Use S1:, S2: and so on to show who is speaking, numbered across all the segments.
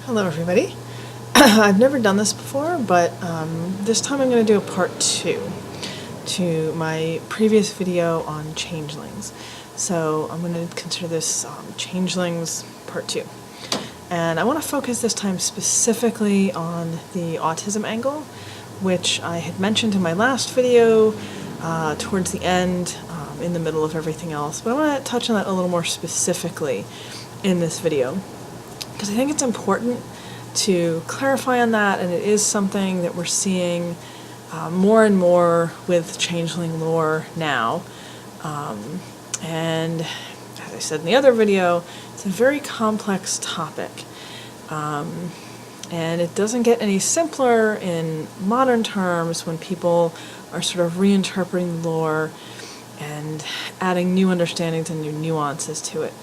S1: Hello everybody. I've never done this before, but this time I'm going to do a part 2 to my previous video on changelings. So I'm going to consider this changelings part 2. And I want to focus this time specifically on the autism angle, which I had mentioned in my last video towards the end, in the middle of everything else. But I want to touch on that a little more specifically in this video, because I think it's important to clarify on that, and it is something that we're seeing more and more with changeling lore now. And as I said in the other video, it's a very complex topic. And it doesn't get any simpler in modern terms when people are sort of reinterpreting the lore and adding new understandings and new nuances to it.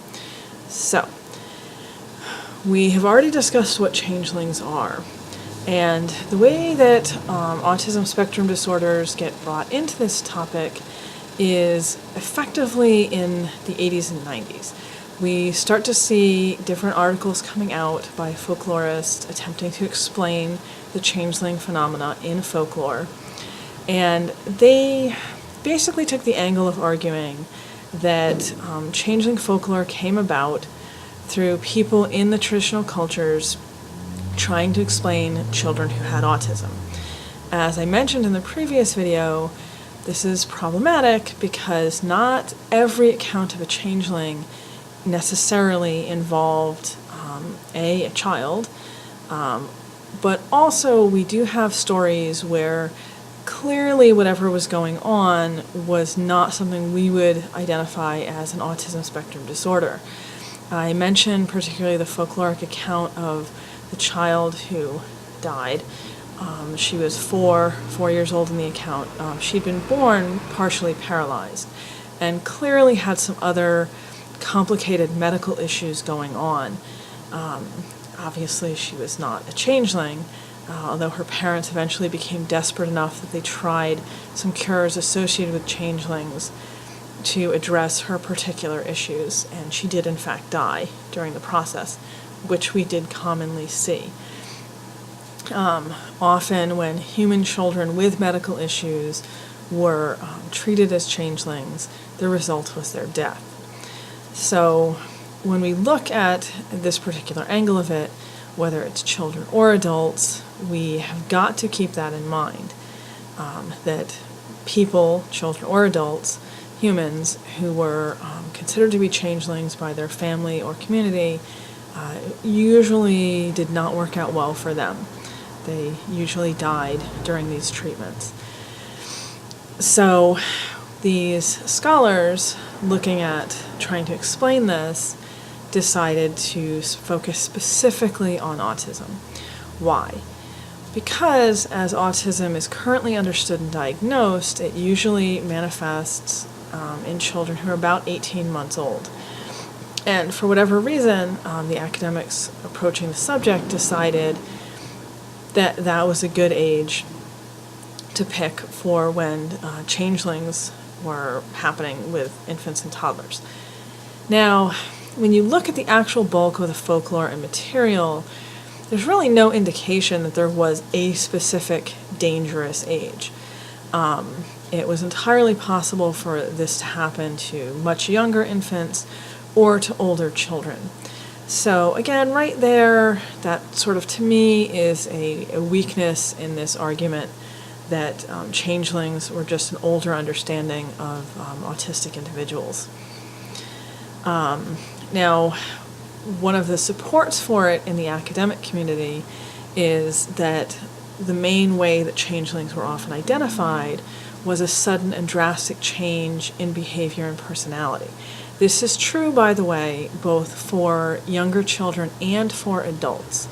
S1: So, we have already discussed what changelings are, and the way that autism spectrum disorders get brought into this topic is effectively in the 80s and 90s. We start to see different articles coming out by folklorists attempting to explain the changeling phenomena in folklore, and they basically took the angle of arguing that changeling folklore came about through people in the traditional cultures trying to explain children who had autism. As I mentioned in the previous video, this is problematic because not every account of a changeling necessarily involved a child, but also we do have stories where clearly whatever was going on was not something we would identify as an autism spectrum disorder. I mentioned particularly the folkloric account of the child who died. She was 4 years old in the account. She'd been born partially paralyzed and clearly had some other complicated medical issues going on. Obviously she was not a changeling, although her parents eventually became desperate enough that they tried some cures associated with changelings to address her particular issues, and she did in fact die during the process, which we did commonly see. Often when human children with medical issues were treated as changelings, the result was their death. So when we look at this particular angle of it, whether it's children or adults, we have got to keep that in mind, that people, children or adults, humans who were considered to be changelings by their family or community usually did not work out well for them. They usually died during these treatments. So these scholars, looking at trying to explain this, decided to focus specifically on autism. Why? Because as autism is currently understood and diagnosed, it usually manifests in children who are about 18 months old. And for whatever reason, the academics approaching the subject decided that that was a good age to pick for when changelings were happening with infants and toddlers. Now, when you look at the actual bulk of the folklore and material, there's really no indication that there was a specific dangerous age. It was entirely possible for this to happen to much younger infants or to older children. So again, right there, that sort of to me is a weakness in this argument that changelings were just an older understanding of autistic individuals. Now, one of the supports for it in the academic community is that the main way that changelings were often identified was a sudden and drastic change in behavior and personality. This is true, by the way, both for younger children and for adults.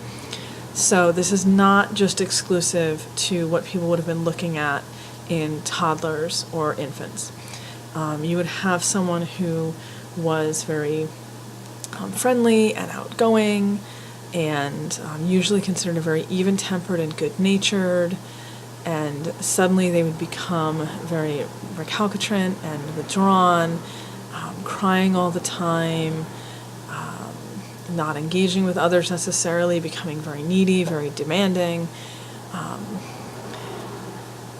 S1: So this is not just exclusive to what people would have been looking at in toddlers or infants. You would have someone who was very friendly and outgoing, and usually considered very even-tempered and good-natured, and suddenly they would become very recalcitrant and withdrawn, crying all the time, not engaging with others necessarily, becoming very needy, very demanding.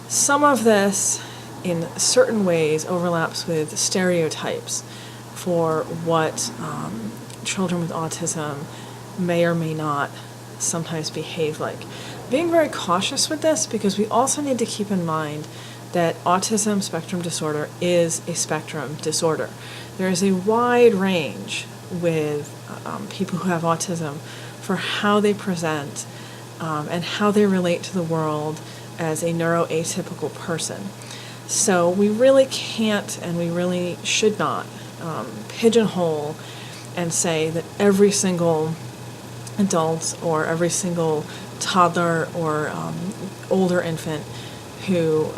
S1: Some of this, in certain ways, overlaps with stereotypes for what children with autism may or may not sometimes behave like. Being very cautious with this, because we also need to keep in mind that autism spectrum disorder is a spectrum disorder. There is a wide range with people who have autism for how they present and how they relate to the world as a neuroatypical person. So we really can't, and we really should not, pigeonhole and say that every single adult or every single toddler or older infant who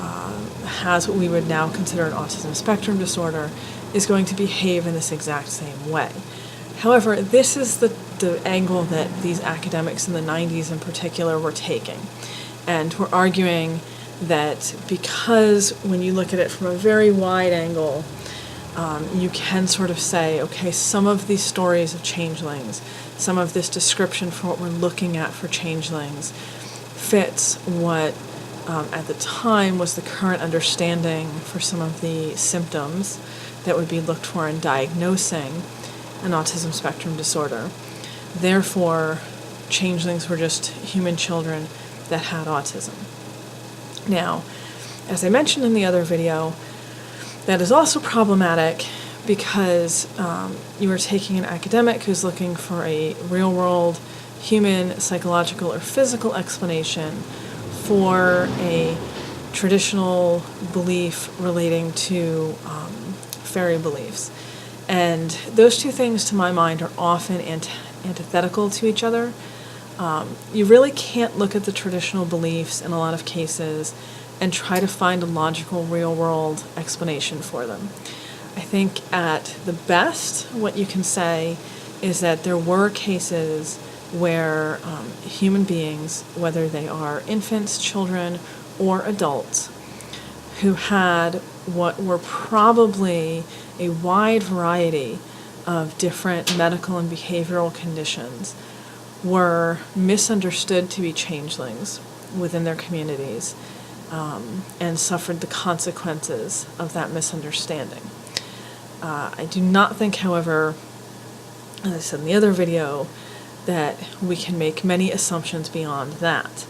S1: has what we would now consider an autism spectrum disorder is going to behave in this exact same way. However, this is the angle that these academics in the 90s in particular were taking. And we're arguing that because when you look at it from a very wide angle, you can sort of say, okay, some of these stories of changelings, some of this description for what we're looking at for changelings fits what at the time was the current understanding for some of the symptoms that would be looked for in diagnosing an autism spectrum disorder. Therefore, changelings were just human children that had autism. Now, as I mentioned in the other video, that is also problematic because you are taking an academic who's looking for a real-world human, psychological, or physical explanation for a traditional belief relating to fairy beliefs. And those two things, to my mind, are often antithetical to each other. You really can't look at the traditional beliefs in a lot of cases and try to find a logical real-world explanation for them. I think at the best, what you can say is that there were cases where human beings, whether they are infants, children, or adults, who had what were probably a wide variety of different medical and behavioral conditions, were misunderstood to be changelings within their communities and suffered the consequences of that misunderstanding. I do not think, however, as I said in the other video, that we can make many assumptions beyond that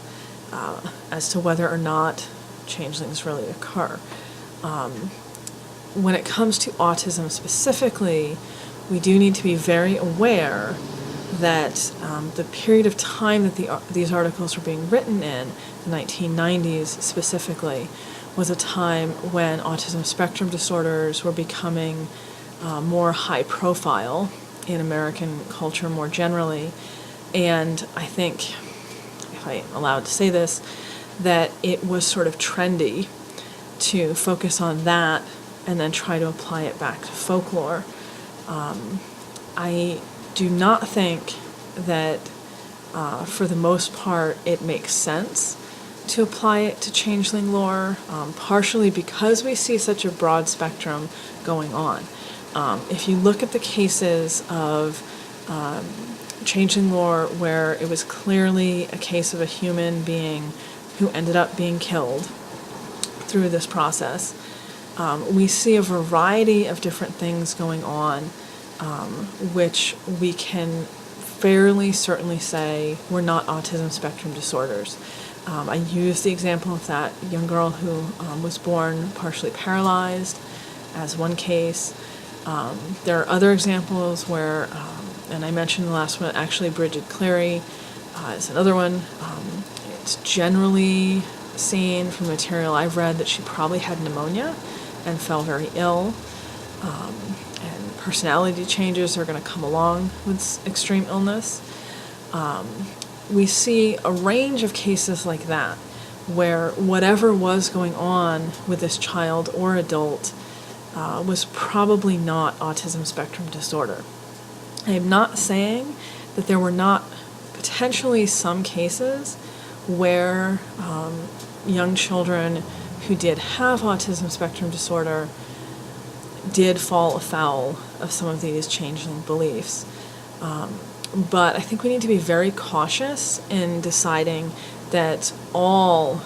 S1: as to whether or not changelings really occur. When it comes to autism specifically, we do need to be very aware that the period of time that these articles were being written in, the 1990s specifically, was a time when autism spectrum disorders were becoming more high profile in American culture more generally. And I think, if I'm allowed to say this, that it was sort of trendy to focus on that and then try to apply it back to folklore. I do not think that, for the most part, it makes sense to apply it to changeling lore, partially because we see such a broad spectrum going on. If you look at the cases of changeling lore where it was clearly a case of a human being who ended up being killed through this process, we see a variety of different things going on which we can fairly certainly say were not autism spectrum disorders. I use the example of that young girl who was born partially paralyzed as one case. There are other examples where, and I mentioned the last one, actually Bridget Cleary is another one. It's generally seen from the material I've read that she probably had pneumonia and fell very ill. And personality changes are going to come along with extreme illness. We see a range of cases like that, where whatever was going on with this child or adult was probably not autism spectrum disorder. I am not saying that there were not potentially some cases where young children who did have autism spectrum disorder did fall afoul of some of these changeling beliefs. But I think we need to be very cautious in deciding that all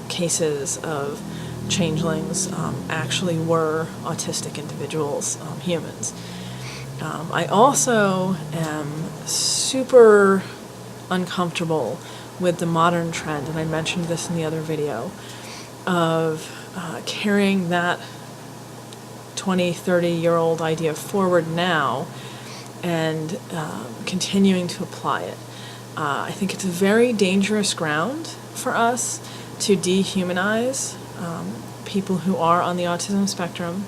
S1: cases of changelings actually were autistic individuals, humans. I also am super uncomfortable with the modern trend, and I mentioned this in the other video, of carrying that 20, 30-year-old idea forward now and continuing to apply it. I think it's a very dangerous ground for us to dehumanize people who are on the autism spectrum,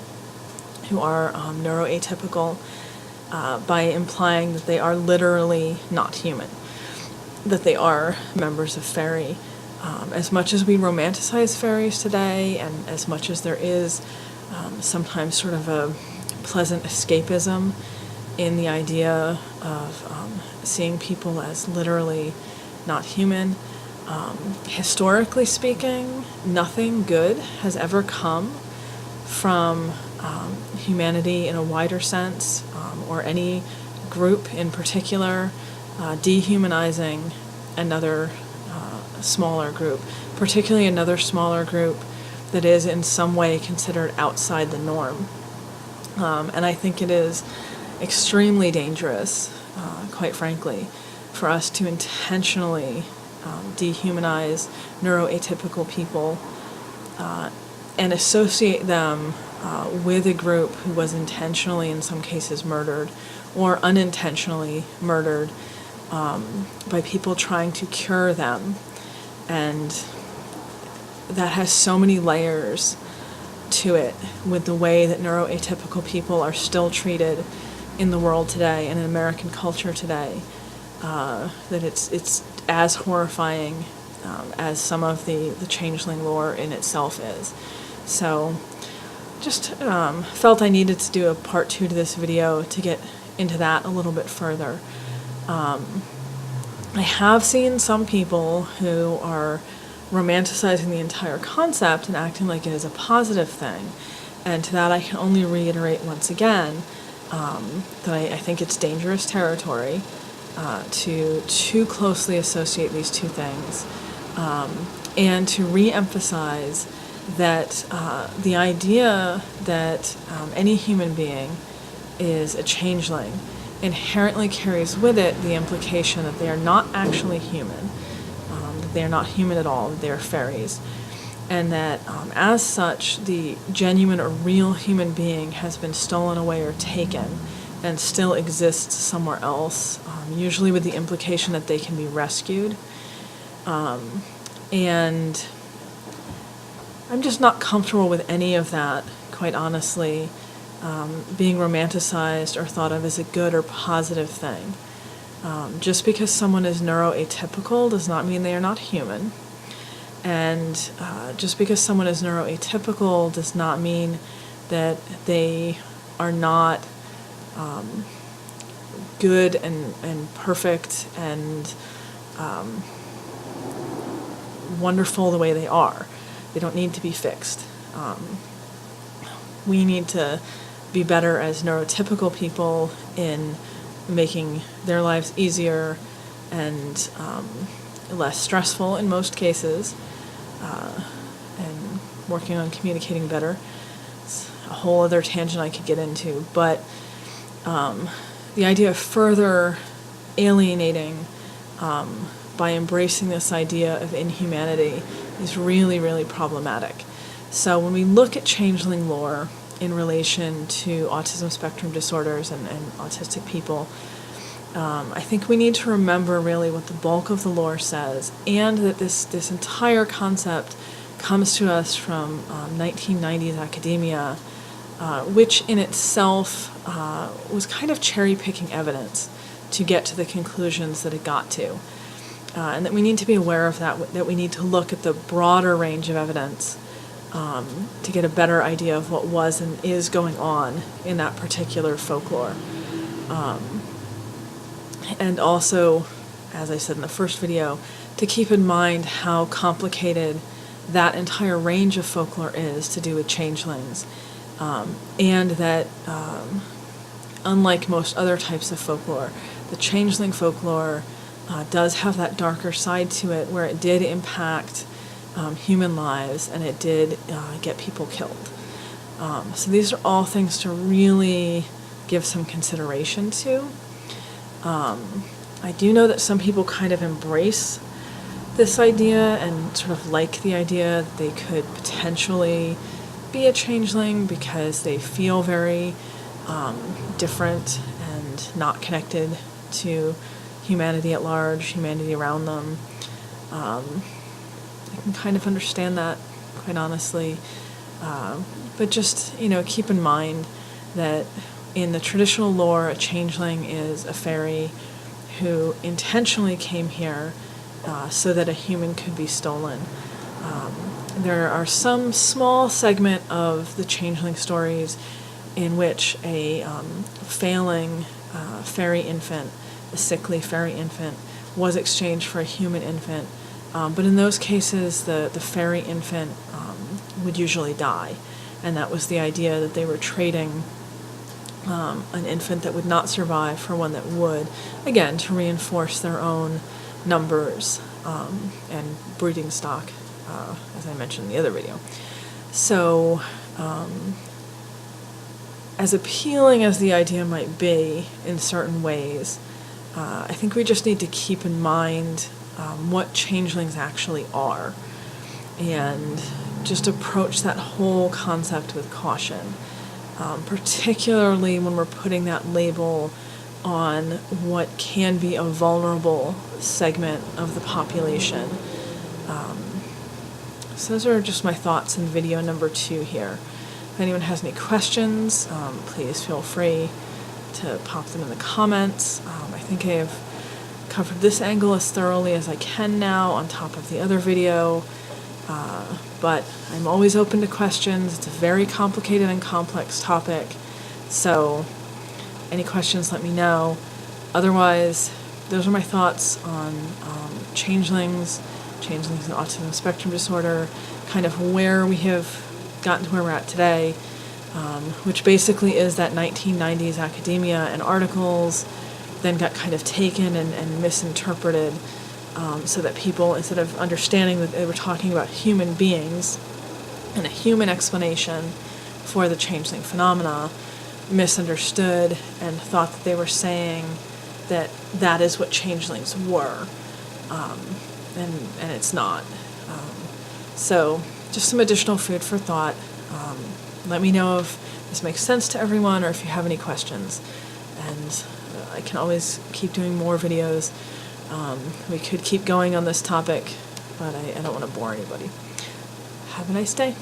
S1: who are neuroatypical, by implying that they are literally not human, that they are members of fairy. As much as we romanticize fairies today, and as much as there is sometimes sort of a pleasant escapism in the idea of seeing people as literally not human, historically speaking, nothing good has ever come from humanity in a wider sense, or any group in particular, dehumanizing another smaller group, particularly another smaller group that is in some way considered outside the norm. And I think it is extremely dangerous, quite frankly, for us to intentionally dehumanize neuroatypical people and associate them with a group who was intentionally, in some cases, murdered or unintentionally murdered by people trying to cure them. And that has so many layers to it with the way that neuroatypical people are still treated in the world today and in American culture today, that it's as horrifying as some of the changeling lore in itself is. So just felt I needed to do a part 2 to this video to get into that a little bit further. I have seen some people who are romanticizing the entire concept and acting like it is a positive thing, and to that I can only reiterate once again that I think it's dangerous territory to too closely associate these two things, and to re-emphasize that the idea that any human being is a changeling inherently carries with it the implication that they are not actually human, that they are not human at all, that they are fairies, and that as such the genuine or real human being has been stolen away or taken and still exists somewhere else, usually with the implication that they can be rescued. And I'm just not comfortable with any of that, quite honestly, being romanticized or thought of as a good or positive thing. Just because someone is neuroatypical does not mean they are not human. And just because someone is neuroatypical does not mean that they are not good and perfect and wonderful the way they are. They don't need to be fixed. We need to be better as neurotypical people in making their lives easier and less stressful in most cases, and working on communicating better. It's a whole other tangent I could get into, but the idea of further alienating by embracing this idea of inhumanity is really, really problematic. So when we look at changeling lore in relation to autism spectrum disorders and autistic people, I think we need to remember really what the bulk of the lore says, and that this entire concept comes to us from 1990s academia, which in itself was kind of cherry-picking evidence to get to the conclusions that it got to. And that we need to be aware of that we need to look at the broader range of evidence to get a better idea of what was and is going on in that particular folklore. And also, as I said in the first video, to keep in mind how complicated that entire range of folklore is to do with changelings, and that unlike most other types of folklore, the changeling folklore does have that darker side to it, where it did impact human lives, and it did get people killed. So these are all things to really give some consideration to. I do know that some people kind of embrace this idea and sort of like the idea that they could potentially be a changeling because they feel very different and not connected to humanity at large, humanity around them. I can kind of understand that, quite honestly. But just, keep in mind that in the traditional lore, a changeling is a fairy who intentionally came here so that a human could be stolen. There are some small segment of the changeling stories in which a failing fairy infant, a sickly fairy infant, was exchanged for a human infant. But in those cases, the fairy infant would usually die. And that was the idea, that they were trading an infant that would not survive for one that would, again, to reinforce their own numbers and breeding stock, as I mentioned in the other video. So, as appealing as the idea might be in certain ways, I think we just need to keep in mind what changelings actually are, and just approach that whole concept with caution, particularly when we're putting that label on what can be a vulnerable segment of the population. So those are just my thoughts in video number 2 here. If anyone has any questions, please feel free to pop them in the comments. I think I have covered this angle as thoroughly as I can now on top of the other video, but I'm always open to questions. It's a very complicated and complex topic, so any questions, let me know. Otherwise, those are my thoughts on changelings and autism spectrum disorder, kind of where we have gotten to where we're at today, which basically is that 1990s academia and articles then got kind of taken and misinterpreted, so that people, instead of understanding that they were talking about human beings and a human explanation for the changeling phenomena, misunderstood and thought that they were saying that that is what changelings were, and it's not. So just some additional food for thought. Let me know if this makes sense to everyone, or if you have any questions, and I can always keep doing more videos. We could keep going on this topic, but I don't want to bore anybody. Have a nice day.